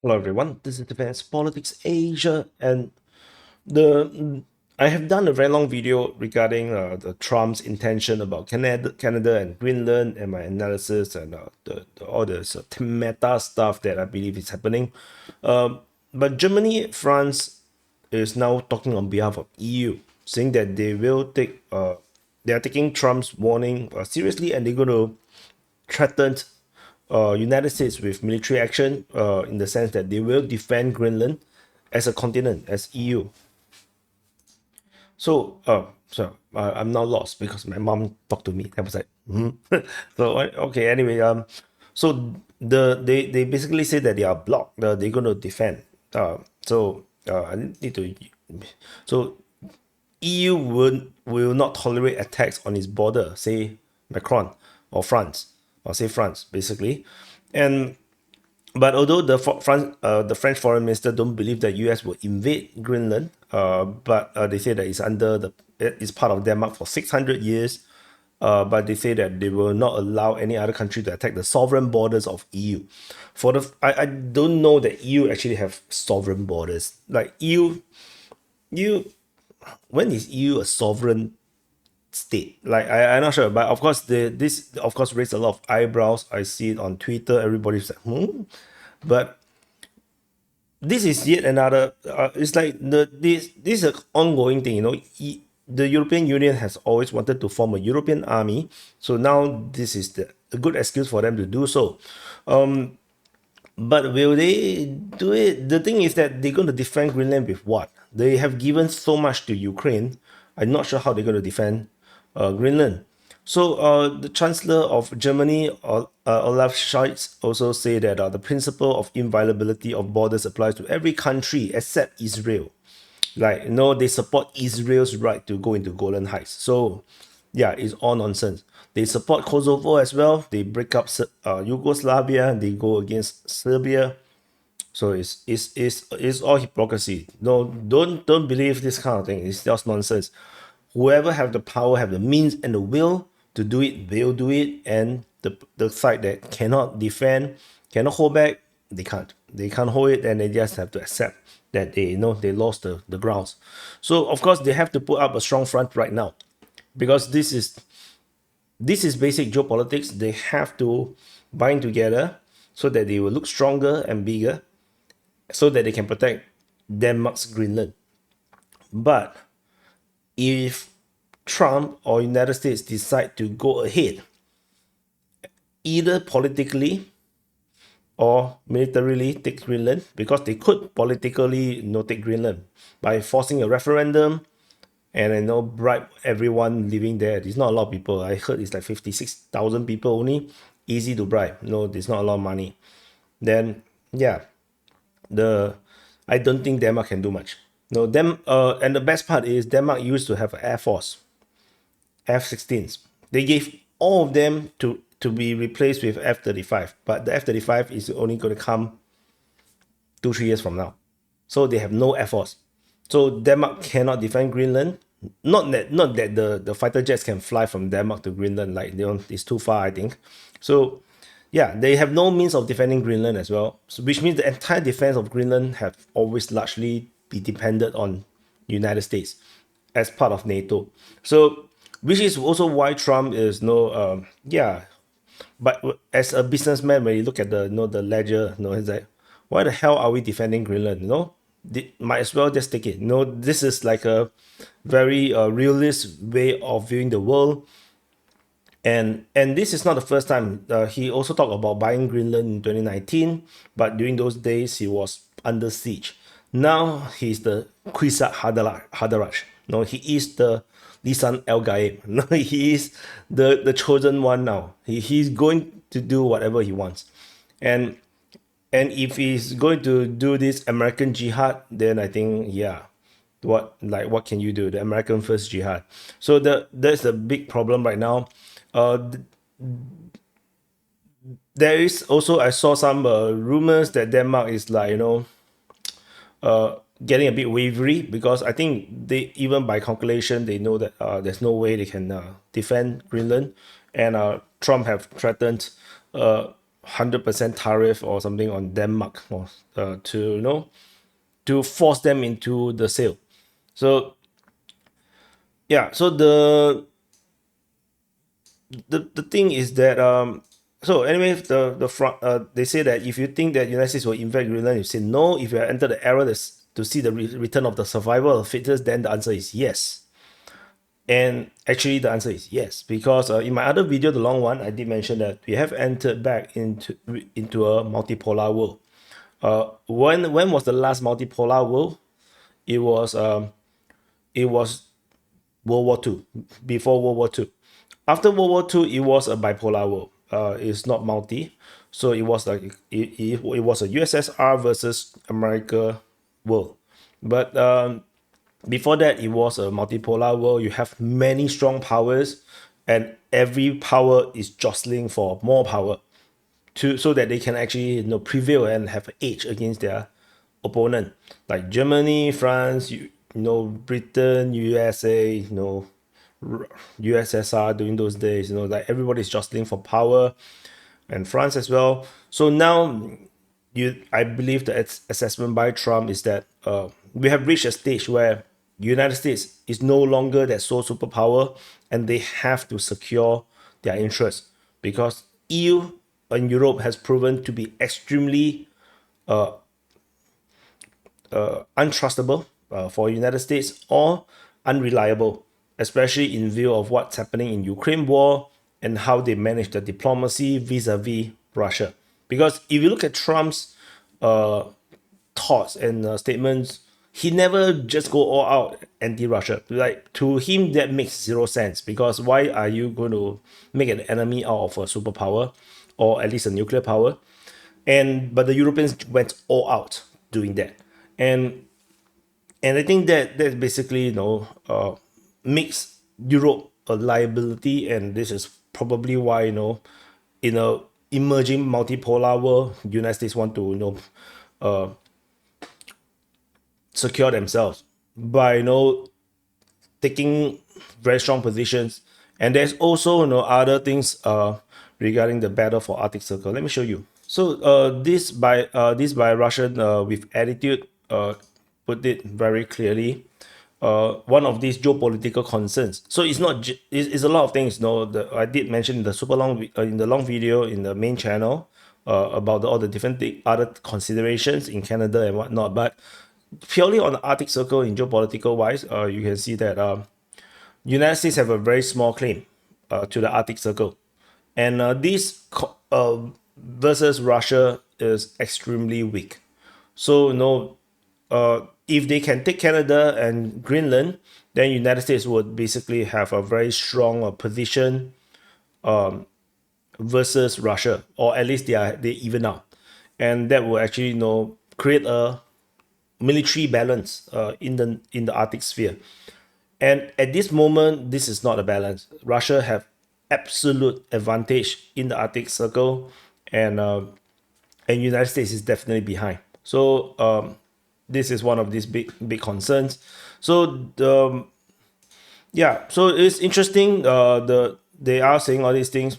Hello everyone, this is Defense Politics Asia, and the I have done a very long video regarding the Trump's intention about Canada and Greenland, and my analysis and all this meta stuff that I believe is happening. But Germany, France is now talking on behalf of EU, saying that they are taking Trump's warning seriously, and they're going to threaten United States with military action in the sense that they will defend Greenland as a continent, as EU. So I'm now lost because my mom talked to me. I was like, so okay. Anyway, so they basically say that they are blocked. They're going to defend. I need to. So EU will not tolerate attacks on its border. Say Macron or France, or say France basically, and but although the French foreign minister don't believe that US will invade Greenland, but they say that it's part of Denmark for 600 years. But they say that they will not allow any other country to attack the sovereign borders of EU. I don't know that EU actually have sovereign borders. Like EU, when is EU a sovereign state? Like I'm not sure, but of course this of course raised a lot of eyebrows. I see it on Twitter. Everybody's like, but this is yet another. It's like this is an ongoing thing. The European Union has always wanted to form a European army, so now this is a good excuse for them to do so. But will they do it? The thing is that they're going to defend Greenland with what? They have given so much to Ukraine. I'm not sure how they're going to defend Greenland. So the Chancellor of Germany, Olaf Scholz, also say that the principle of inviolability of borders applies to every country except Israel. Like, they support Israel's right to go into Golan Heights. So yeah, it's all nonsense. They support Kosovo as well. They break up Yugoslavia. They go against Serbia. So it's all hypocrisy. No, don't believe this kind of thing. It's just nonsense. Whoever have the power, have the means and the will to do it, they'll do it. And the side that cannot defend, cannot hold back, they can't. They can't hold it, and they just have to accept that they lost the grounds. So of course they have to put up a strong front right now, because this is basic geopolitics. They have to bind together so that they will look stronger and bigger, so that they can protect Denmark's Greenland. But if Trump or United States decide to go ahead, either politically or militarily take Greenland, because they could politically take Greenland by forcing a referendum and bribe everyone living there. There's not a lot of people. I heard it's like 56,000 people only. Easy to bribe. No, there's not a lot of money. Then yeah, I don't think Denmark can do much. No, and the best part is Denmark used to have an air force, F-16s. They gave all of them to be replaced with F-35, but the F-35 is only going to come 2-3 years from now. So they have no air force. So Denmark cannot defend Greenland. Not that the fighter jets can fly from Denmark to Greenland. Like, it's too far, I think. So yeah, they have no means of defending Greenland as well. So, which means the entire defense of Greenland have always largely be dependent on United States as part of NATO. So, which is also why Trump is but as a businessman, when you look at the ledger, it's like, why the hell are we defending Greenland? Might as well just take it. This is like a very realist way of viewing the world. And this is not the first time. He also talked about buying Greenland in 2019, but during those days he was under siege. Now he's the Kwisatz Haderach. No, he is the Lisan El Gaib. No, he is the chosen one now. He's going to do whatever he wants. And if he's going to do this American jihad, then I think, yeah, what can you do? The American first jihad. So that's a big problem right now. There is also, I saw some rumors that Denmark is like, getting a bit wavery, because I think they, even by calculation, they know that there's no way they can defend Greenland, and Trump have threatened 100% tariff or something on Denmark, or to to force them into the sale. So yeah, so the thing is that so anyway, the front they say that if you think that United States will invade Greenland, you say no. If you enter the era to see the return of the survival of the fittest, then the answer is yes. And actually, the answer is yes, because in my other video, the long one, I did mention that we have entered back into a multipolar world. When was the last multipolar world? It was it was World War Two, before World War Two. After World War Two, it was a bipolar world. It's not multi, so it was like it was a USSR versus America world. But before that, it was a multipolar world. You have many strong powers, and every power is jostling for more power to so that they can actually prevail and have an edge against their opponent, like Germany, France, Britain, USA, USSR during those days. Like everybody's jostling for power, and France as well. So now, I believe the assessment by Trump is that we have reached a stage where the United States is no longer that sole superpower, and they have to secure their interests because EU and Europe has proven to be extremely untrustable for United States, or unreliable, especially in view of what's happening in Ukraine war and how they manage the diplomacy vis-a-vis Russia. Because if you look at Trump's thoughts and statements, he never just go all out anti-Russia. Like to him, that makes zero sense, because why are you going to make an enemy out of a superpower, or at least a nuclear power? But the Europeans went all out doing that, and I think that basically makes Europe a liability, and this is probably why in a emerging multipolar world, United States want to secure themselves by taking very strong positions. And there's also other things regarding the battle for Arctic Circle. Let me show you. So this by Russian with attitude put it very clearly. One of these geopolitical concerns. So it's not it's a lot of things. I did mention in the super long in the long video in the main channel about all the different other considerations in Canada and whatnot. But purely on the Arctic Circle in geopolitical wise, you can see that United States have a very small claim to the Arctic Circle, and this versus Russia is extremely weak. So if they can take Canada and Greenland, then United States would basically have a very strong position versus Russia, or at least they even out, and that will actually create a military balance in the Arctic sphere. And at this moment, this is not a balance. Russia have absolute advantage in the Arctic Circle, and United States is definitely behind. So this is one of these big concerns. So yeah, so it's interesting. They are saying all these things,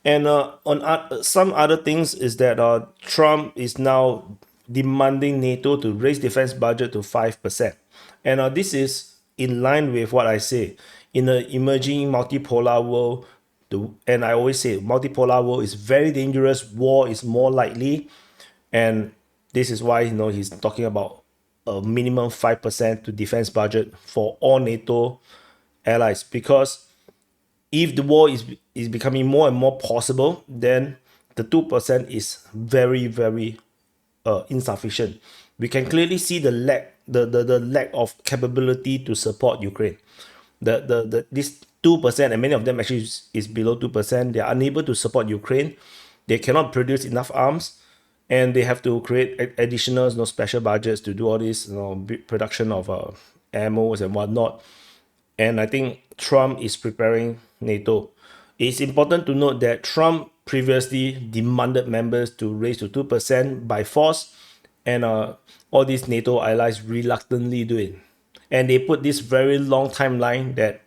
and on some other things is that Trump is now demanding NATO to raise defense budget to 5%, and this is in line with what I say in the emerging multipolar world. And I always say multipolar world is very dangerous. War is more likely, and this is why he's talking about a minimum 5% to defense budget for all NATO allies. Because if the war is becoming more and more possible, then the 2% is very, very insufficient. We can clearly see the lack of capability to support Ukraine. This 2%, and many of them actually is below 2%. They are unable to support Ukraine. They cannot produce enough arms, and they have to create additional special budgets to do all this production of ammos and whatnot. And I think Trump is preparing NATO. It's important to note that Trump previously demanded members to raise to 2% by force, and all these NATO allies reluctantly do it. And they put this very long timeline that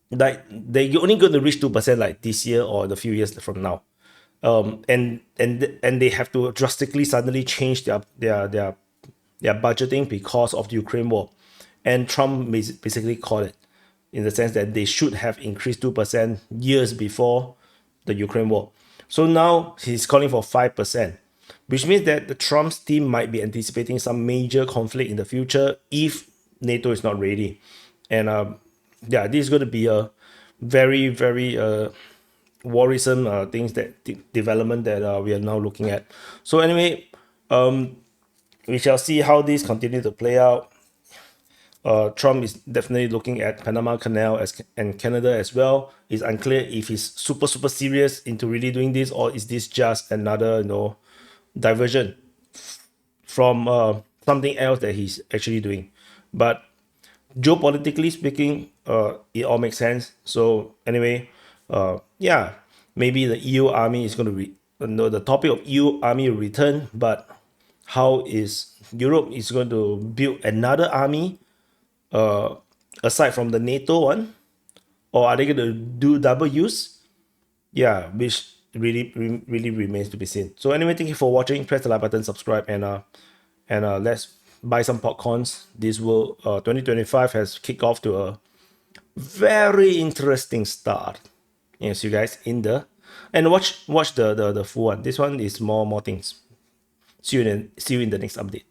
they're only going to reach 2% like this year or the few years from now. And they have to drastically suddenly change their budgeting because of the Ukraine war. And Trump basically called it in the sense that they should have increased 2% years before the Ukraine war. So now he's calling for 5%, which means that the Trump's team might be anticipating some major conflict in the future if NATO is not ready. And yeah, this is going to be a very, very worrisome things that development that we are now looking at. So anyway, we shall see how this continue to play out. Trump is definitely looking at Panama Canal and Canada as well. It's unclear if he's super serious into really doing this, or is this just another diversion from something else that he's actually doing. But geopolitically speaking, it all makes sense. So anyway, yeah, maybe the EU army is going to the topic of EU army will return, but how is Europe is going to build another army aside from the NATO one, or are they going to do double use? Yeah, which really remains to be seen. So anyway, thank you for watching. Press the like button, subscribe, and let's buy some popcorns. This will 2025 has kicked off to a very interesting start. Yeah, see you guys in the and watch the full one. This one is more things. See you in the next update.